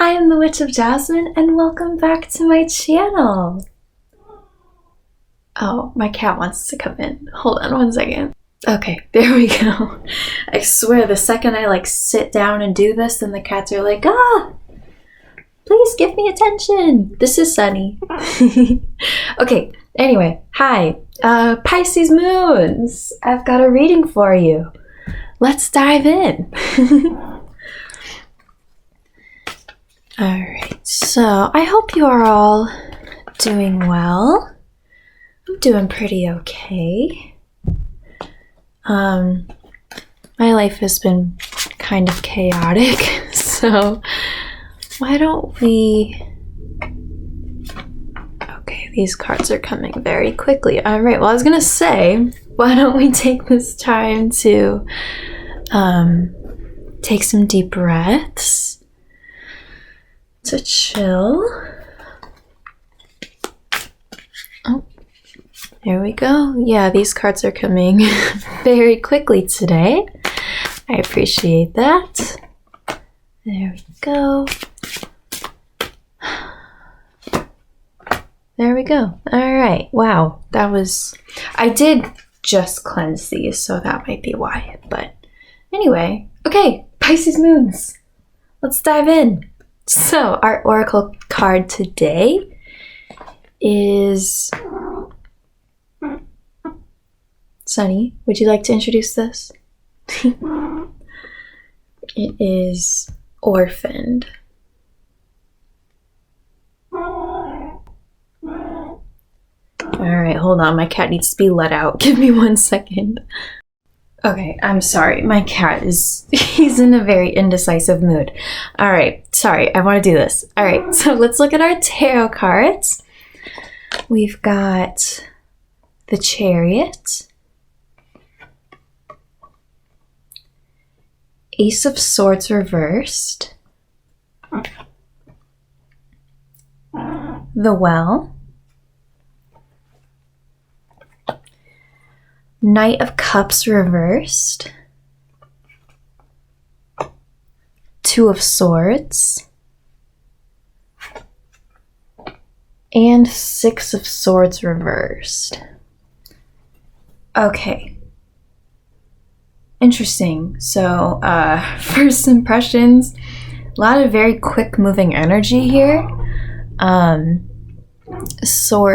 I am the Witch of Jasmine, and welcome back to my channel. Oh, my cat wants to come in. Hold on one second. Okay, there we go. I swear, the second I sit down and do this, then the cats are like, please give me attention. This is Sunny. Okay, anyway, hi. Pisces moons. I've got a reading for you. Let's dive in. Alright, so I hope you are all doing well. I'm doing pretty okay. My life has been kind of chaotic, so why don't we... Okay, these cards are coming very quickly. Alright, well I was gonna say, why don't we take this time to take some deep breaths to chill. Oh, there we go. Yeah, these cards are coming very quickly today. I appreciate that. There we go. There we go. All right. Wow, that was... I did just cleanse these, so that might be why. But anyway, okay, Pisces moons. Let's dive in. So, our oracle card today is... Sunny, would you like to introduce this? It is Orphaned. Alright, hold on. My cat needs to be let out. Give me 1 second. Okay, I'm sorry. My cat he's in a very indecisive mood. Alright, sorry. I want to do this. Alright, so let's look at our tarot cards. We've got the Chariot, Ace of Swords reversed, the Well, Knight of Cups reversed, Two of Swords, and Six of Swords reversed. Okay. Interesting. So, first impressions, a lot of very quick moving energy here.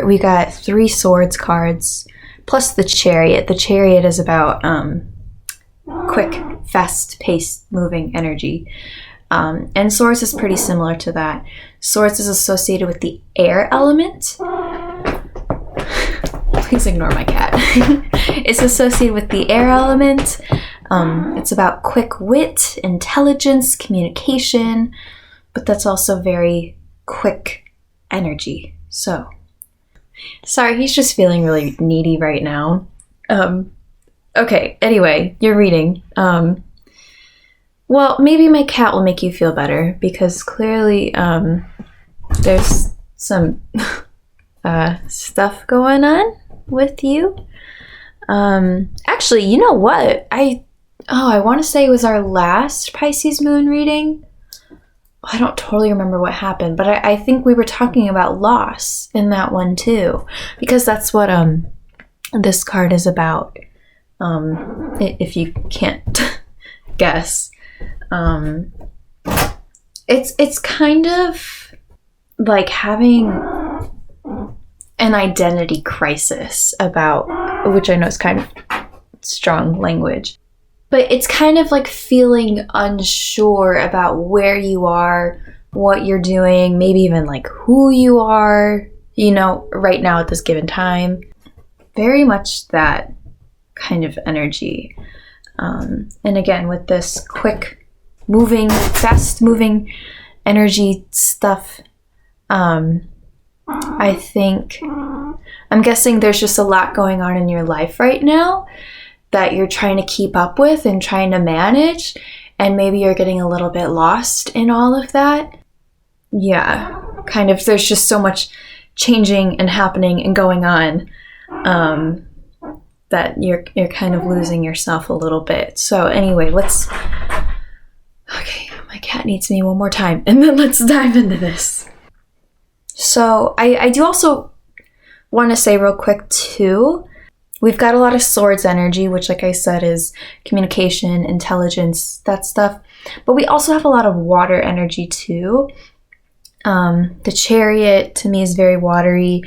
We got 3 Swords cards. Plus the Chariot. The Chariot is about quick, fast-paced moving energy. And Swords is pretty similar to that. Swords is associated with the air element. Please ignore my cat. It's associated with the air element. It's about quick wit, intelligence, communication, but that's also very quick energy. So... Sorry, he's just feeling really needy right now. Okay, anyway, your reading. Well, maybe my cat will make you feel better, because clearly there's some stuff going on with you. Actually, you know what? I want to say it was our last Pisces moon reading. I don't totally remember what happened, but I think we were talking about loss in that one too, because that's what this card is about. If you can't guess, it's kind of like having an identity crisis about, which I know is kind of strong language. But it's kind of like feeling unsure about where you are, what you're doing, maybe even like who you are, right now at this given time. Very much that kind of energy. And again, with this quick moving, fast moving energy stuff, I'm guessing there's just a lot going on in your life right now that you're trying to keep up with and trying to manage, and maybe you're getting a little bit lost in all of that. Yeah, kind of, there's just so much changing and happening and going on that you're kind of losing yourself a little bit. So anyway, okay, my cat cat needs me one more time, and then let's dive into this. So I do also want to say real quick too, we've got a lot of swords energy, which like I said is communication, intelligence, that stuff. But we also have a lot of water energy too. The Chariot to me is very watery.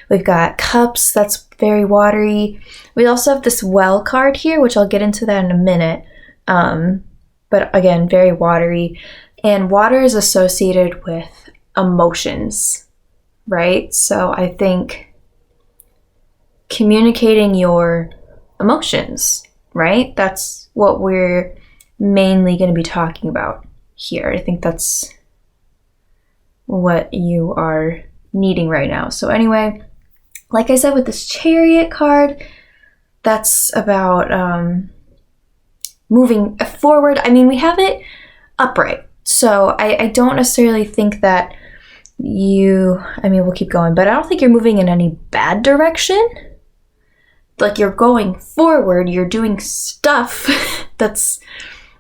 We've got Cups, that's very watery. We also have this Well card here, which I'll get into that in a minute. But again, very watery. And water is associated with emotions, right? So I think communicating your emotions, right? That's what we're mainly going to be talking about here. I think that's what you are needing right now. So anyway, like I said, with this Chariot card, that's about moving forward. I mean, we have it upright. So I don't necessarily think that we'll keep going, but I don't think you're moving in any bad direction. Like, you're going forward, you're doing stuff that's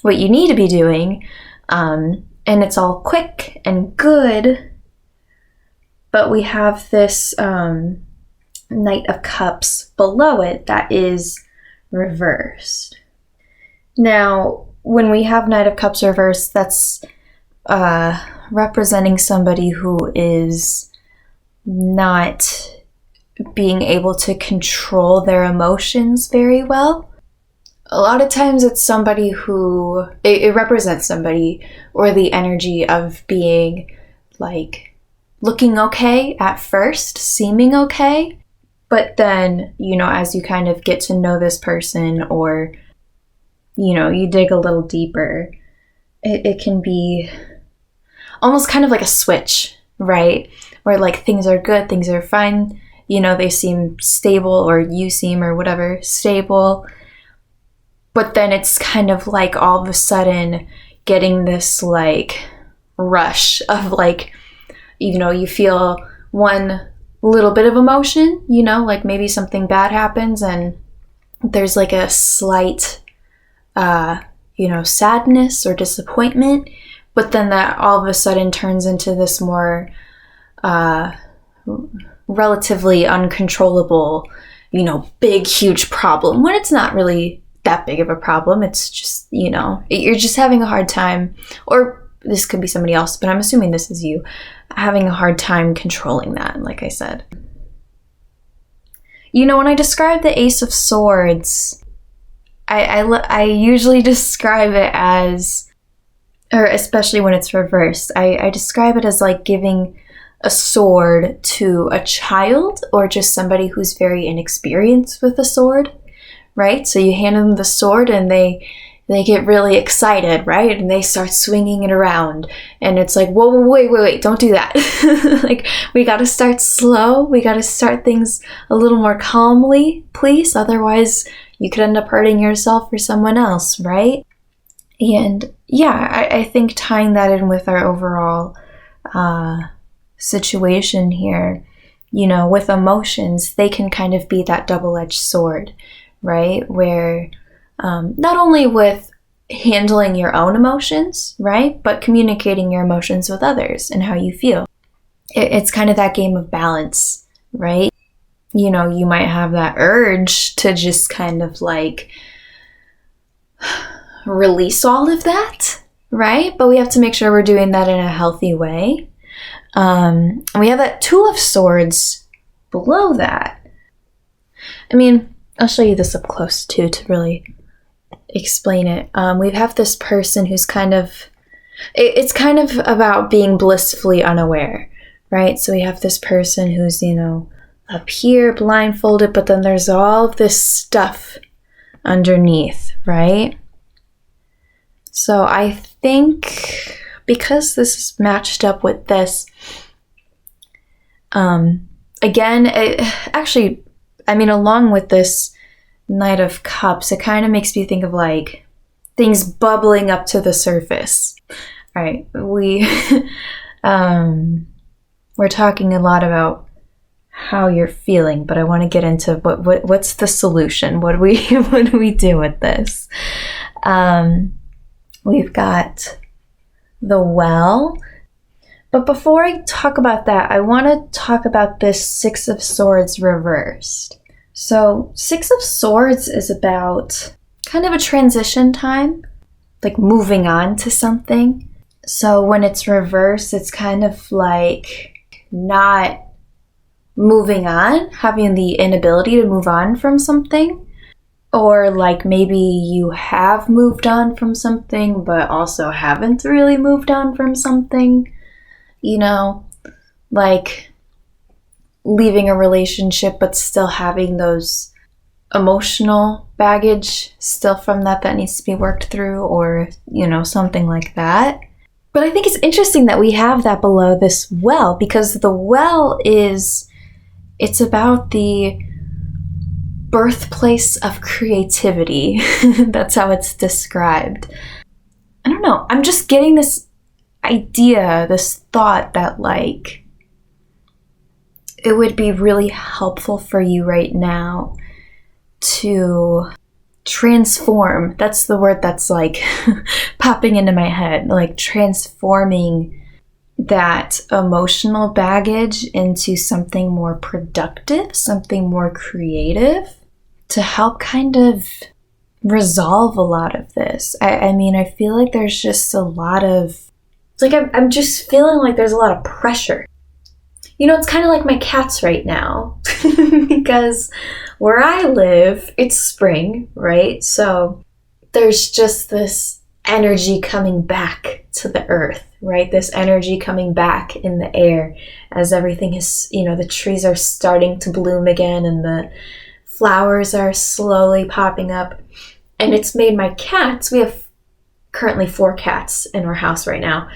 what you need to be doing, and it's all quick and good. But we have this Knight of Cups below it that is reversed. Now, when we have Knight of Cups reversed, that's representing somebody who is not being able to control their emotions very well. A lot of times it's somebody who, it represents somebody or the energy of being like looking okay at first, seeming okay, but then, as you kind of get to know this person or, you dig a little deeper, it can be almost kind of like a switch, right? Where like things are good, things are fine, they seem stable, or you seem, or whatever, stable. But then it's kind of like all of a sudden getting this like rush of like, you feel one little bit of emotion, like maybe something bad happens and there's like a slight, sadness or disappointment. But then that all of a sudden turns into this more relatively uncontrollable, big, huge problem, when it's not really that big of a problem. It's just, you're just having a hard time, or this could be somebody else, but I'm assuming this is you, having a hard time controlling that, like I said. When I describe the Ace of Swords, I usually describe it as, or especially when it's reversed, I describe it as like giving a sword to a child or just somebody who's very inexperienced with a sword, right? So you hand them the sword and they get really excited, right? And they start swinging it around. And it's like, whoa, wait, don't do that. Like, we got to start slow. We got to start things a little more calmly, please. Otherwise, you could end up hurting yourself or someone else, right? And yeah, I think tying that in with our overall situation here, with emotions, they can kind of be that double-edged sword, right? Where not only with handling your own emotions, right, but communicating your emotions with others and how you feel. It's kind of that game of balance, right? You might have that urge to just kind of like release all of that, right? But we have to make sure we're doing that in a healthy way. And we have that Two of Swords below that. I mean, I'll show you this up close too to really explain it. We have this person who's kind of, it's kind of about being blissfully unaware, right? So we have this person who's, up here blindfolded, but then there's all of this stuff underneath, right? So I think because this is matched up with this, again, along with this Knight of Cups, it kind of makes me think of like things bubbling up to the surface. All right, we're talking a lot about how you're feeling, but I want to get into what's the solution. What do we do with this? We've got the well. But before I talk about that, I want to talk about this Six of Swords reversed. So Six of Swords is about kind of a transition time, like moving on to something. So when it's reversed, it's kind of like not moving on, having the inability to move on from something. Or like maybe you have moved on from something, but also haven't really moved on from something. You know, like leaving a relationship, but still having those emotional baggage still from that needs to be worked through, or, you know, something like that. But I think it's interesting that we have that below this well, because the well it's about the birthplace of creativity. That's how it's described. I don't know. I'm just getting this idea, this thought that like it would be really helpful for you right now to transform. That's the word that's like popping into my head, like transforming that emotional baggage into something more productive, something more creative, to help kind of resolve a lot of this. I mean, I feel like there's just a lot of, like, I'm just feeling like there's a lot of pressure. You know, it's kind of like my cats right now, because where I live, it's spring, right? So there's just this energy coming back to the earth, right? This energy coming back in the air as everything is, you know, the trees are starting to bloom again and the flowers are slowly popping up. And it's made my cats, we have currently 4 cats in our house right now,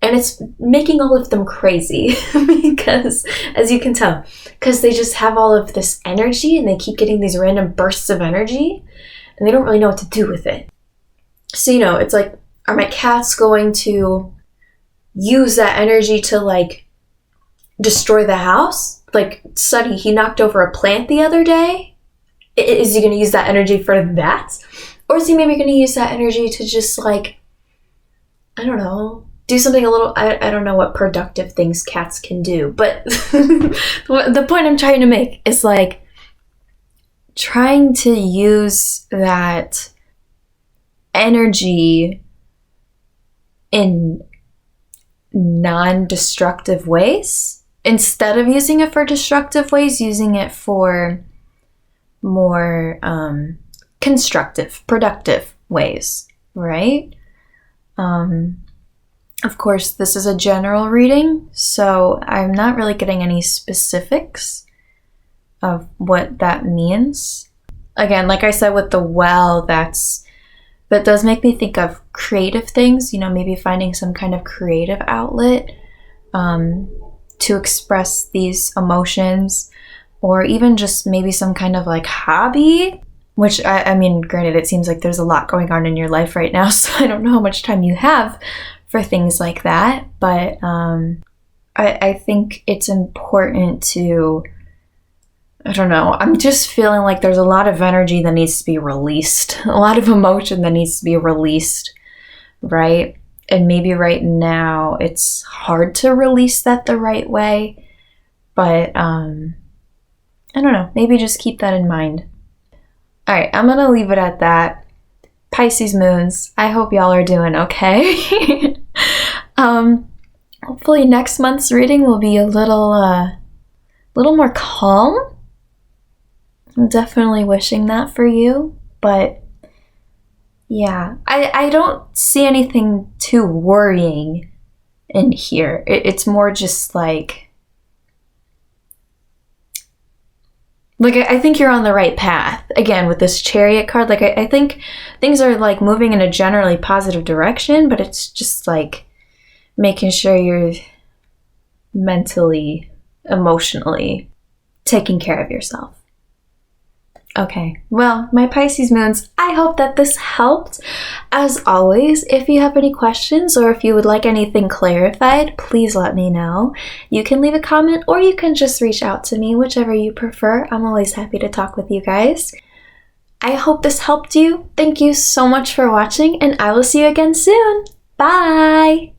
and it's making all of them crazy because, as you can tell, because they just have all of this energy and they keep getting these random bursts of energy and they don't really know what to do with it. So, you know, it's like, are my cats going to use that energy to like destroy the house? Like Suddy, he knocked over a plant the other day. Is he going to use that energy for that? Or is he maybe going to use that energy to just like, I don't know, do something a little, I don't know what productive things cats can do. But the point I'm trying to make is like trying to use that energy in non-destructive ways. Instead of using it for destructive ways, using it for more constructive, productive ways, right? Of course, this is a general reading, so I'm not really getting any specifics of what that means. Again, like I said with the well, that does make me think of creative things, you know, maybe finding some kind of creative outlet to express these emotions, or even just maybe some kind of like hobby, which I mean, granted, it seems like there's a lot going on in your life right now, so I don't know how much time you have for things like that, but I think it's important to, I don't know, I'm just feeling like there's a lot of energy that needs to be released, a lot of emotion that needs to be released, right? And maybe right now it's hard to release that the right way, but I don't know, maybe just keep that in mind. All right, I'm gonna leave it at that. Pisces moons, I hope y'all are doing okay. Hopefully next month's reading will be a little more calm. I'm definitely wishing that for you, but yeah, I don't see anything too worrying in here. It's more just like I think you're on the right path. Again, with this Chariot card, like I think things are like moving in a generally positive direction, but it's just like making sure you're mentally, emotionally taking care of yourself. Okay, well, my Pisces moons, I hope that this helped. As always, if you have any questions or if you would like anything clarified, please let me know. You can leave a comment or you can just reach out to me, whichever you prefer. I'm always happy to talk with you guys. I hope this helped you. Thank you so much for watching, and I will see you again soon. Bye!